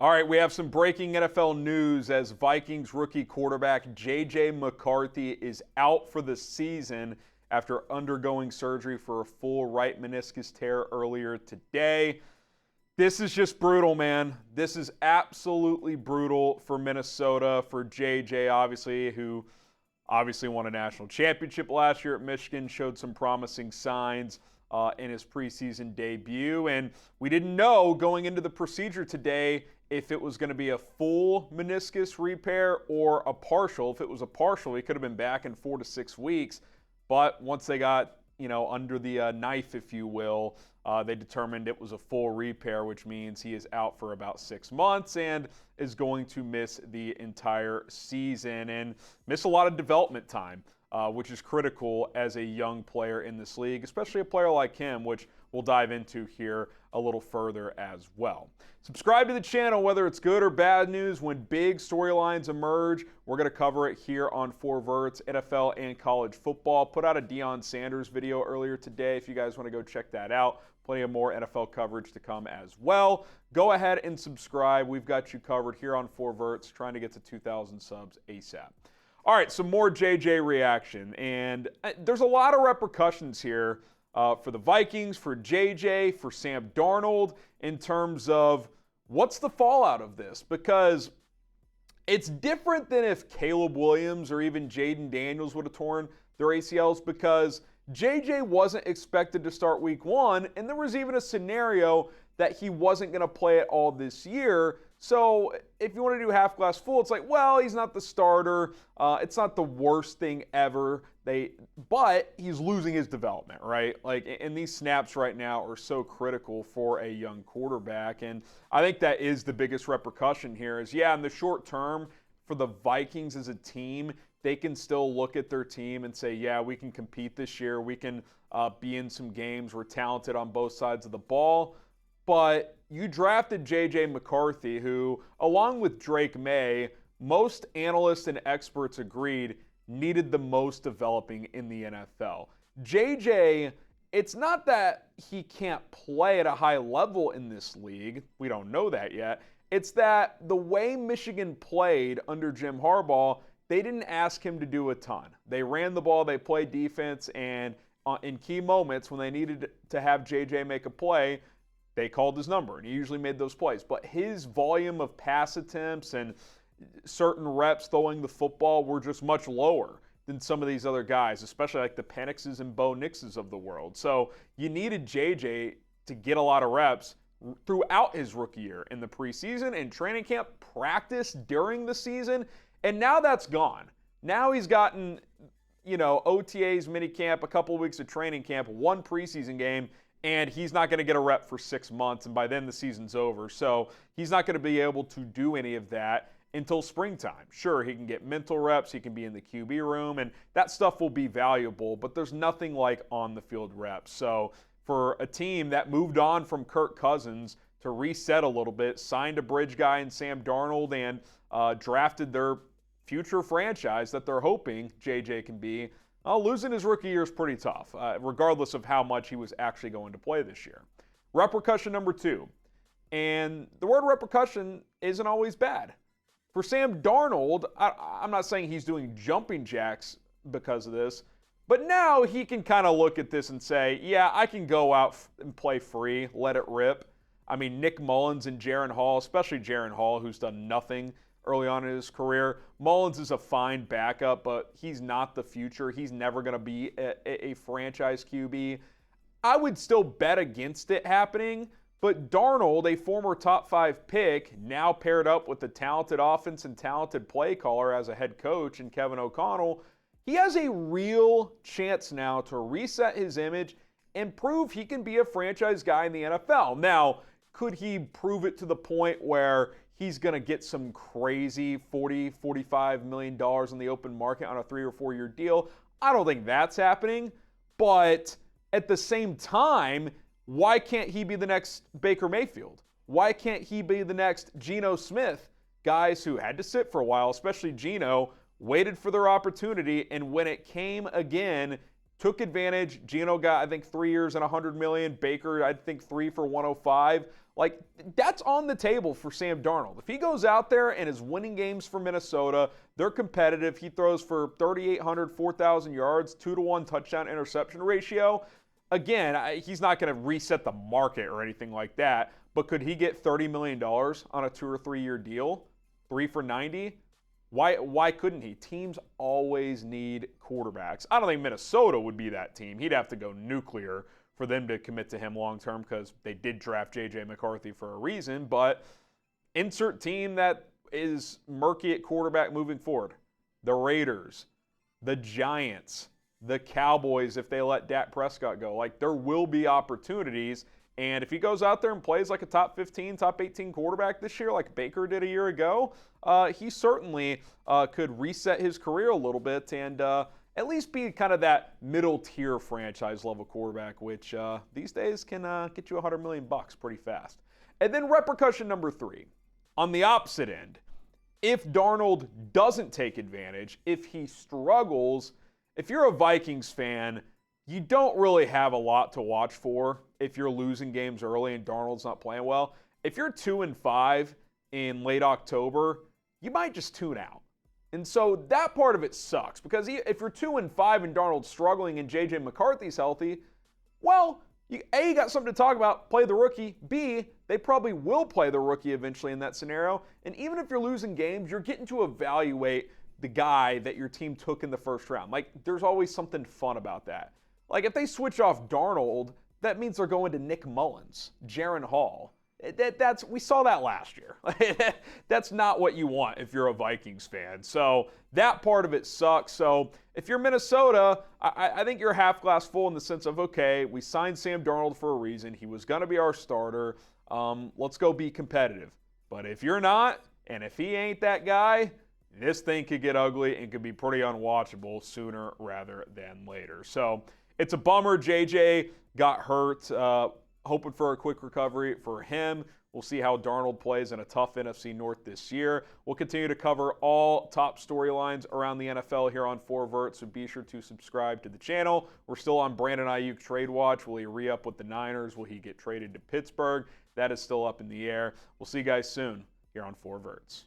All right, we have some breaking NFL news as Vikings rookie quarterback J.J. McCarthy is out for the season after undergoing surgery for a full right meniscus tear earlier today. This is just brutal, man. This is absolutely brutal for Minnesota, for J.J. obviously, who obviously won a national championship last year at Michigan, showed some promising signs in his preseason debut. And we didn't know going into the procedure today if it was going to be a full meniscus repair or a partial. If it was a partial, he could have been back in 4 to 6 weeks. But once they got, under the knife, if you will, they determined it was a full repair, which means he is out for about 6 months and is going to miss the entire season and miss a lot of development time, which is critical as a young player in this league, especially a player like him, which we'll dive into here a little further as well. Subscribe to the channel, whether it's good or bad news. When big storylines emerge, we're going to cover it here on 4Verts, NFL and college football. Put out a Deion Sanders video earlier today if you guys want to go check that out. Plenty of more NFL coverage to come as well. Go ahead and subscribe. We've got you covered here on 4Verts, trying to get to 2,000 subs ASAP. All right, some more JJ reaction. And there's a lot of repercussions here for the Vikings, for JJ, for Sam Darnold, in terms of what's the fallout of this. Because it's different than if Caleb Williams or even Jaden Daniels would have torn their ACLs, because JJ wasn't expected to start week 1, and there was even a scenario that he wasn't going to play at all this year. So if you want to do half glass full, it's like, well, he's not the starter. It's not the worst thing ever. But he's losing his development, right? And these snaps right now are so critical for a young quarterback. And I think that is the biggest repercussion here is, in the short term, for the Vikings as a team, they can still look at their team and say, yeah, we can compete this year. We can be in some games. We're talented on both sides of the ball. But you drafted J.J. McCarthy, who, along with Drake May, most analysts and experts agreed needed the most developing in the NFL. J.J., it's not that he can't play at a high level in this league. We don't know that yet. It's that the way Michigan played under Jim Harbaugh, they didn't ask him to do a ton. They ran the ball, they played defense, and in key moments when they needed to have J.J. make a play, they called his number, and he usually made those plays. But his volume of pass attempts and certain reps throwing the football were just much lower than some of these other guys, especially like the Penixes and Bo Nixes of the world. So you needed JJ to get a lot of reps throughout his rookie year in the preseason and training camp, practice during the season, and now that's gone. Now he's gotten, OTAs, minicamp, a couple of weeks of training camp, 1 preseason game, and he's not going to get a rep for 6 months, and by then the season's over. So he's not going to be able to do any of that until springtime. Sure, he can get mental reps, he can be in the QB room, and that stuff will be valuable, but there's nothing like on-the-field reps. So for a team that moved on from Kirk Cousins to reset a little bit, signed a bridge guy in Sam Darnold, and drafted their future franchise that they're hoping JJ can be, losing his rookie year is pretty tough, regardless of how much he was actually going to play this year. Repercussion number 2. And the word repercussion isn't always bad. For Sam Darnold, I'm not saying he's doing jumping jacks because of this, but now he can kind of look at this and say, yeah, I can go out and play free, let it rip. I mean, Nick Mullens and Jaren Hall, especially Jaren Hall, who's done nothing early on in his career. Mullens is a fine backup, but he's not the future. He's never going to be a franchise QB. I would still bet against it happening, but Darnold, a former top 5 pick, now paired up with the talented offense and talented play caller as a head coach in Kevin O'Connell, he has a real chance now to reset his image and prove he can be a franchise guy in the NFL. Now, could he prove it to the point where he's going to get some crazy $40, $45 million in the open market on a 3 or 4 year deal? I don't think that's happening. But at the same time, why can't he be the next Baker Mayfield? Why can't he be the next Geno Smith? Guys who had to sit for a while, especially Geno, waited for their opportunity, and when it came again, took advantage. Geno got, I think, 3 years and $100 million. Baker, I think, 3 for $105. Like, that's on the table for Sam Darnold. If he goes out there and is winning games for Minnesota, they're competitive, he throws for 3,800, 4,000 yards, 2-to-1 touchdown interception ratio. Again, he's not going to reset the market or anything like that, but could he get $30 million on a 2 or 3 year deal? 3 for 90? Why couldn't he? Teams always need quarterbacks. I don't think Minnesota would be that team. He'd have to go nuclear for them to commit to him long term because they did draft J.J. McCarthy for a reason, but insert team that is murky at quarterback moving forward. The Raiders, the Giants, the Cowboys if they let Dak Prescott go. Like, there will be opportunities, and if he goes out there and plays like a top 15, top 18 quarterback this year like Baker did a year ago, he certainly could reset his career a little bit and at least be kind of that middle-tier franchise-level quarterback, which these days can get you $100 million pretty fast. And then repercussion number 3. On the opposite end, if Darnold doesn't take advantage, if he struggles, if you're a Vikings fan, you don't really have a lot to watch for if you're losing games early and Darnold's not playing well. If you're 2-5 in late October, you might just tune out. And so that part of it sucks because if you're 2-5 and Darnold's struggling and J.J. McCarthy's healthy, well, you got something to talk about, play the rookie. B, they probably will play the rookie eventually in that scenario. And even if you're losing games, you're getting to evaluate the guy that your team took in the first round. Like, there's always something fun about that. Like, if they switch off Darnold, that means they're going to Nick Mullens, Jaren Hall. We saw that last year. That's not what you want if you're a Vikings fan. So that part of it sucks. So if you're Minnesota, I think you're half glass full in the sense of, okay, we signed Sam Darnold for a reason. He was going to be our starter. Let's go be competitive. But if you're not, and if he ain't that guy, this thing could get ugly and could be pretty unwatchable sooner rather than later. So it's a bummer JJ got hurt. Hoping for a quick recovery for him. We'll see how Darnold plays in a tough NFC North this year. We'll continue to cover all top storylines around the NFL here on 4Vert, so be sure to subscribe to the channel. We're still on Brandon Ayuk trade watch. Will he re-up with the Niners? Will he get traded to Pittsburgh? That is still up in the air. We'll see you guys soon here on 4Verts.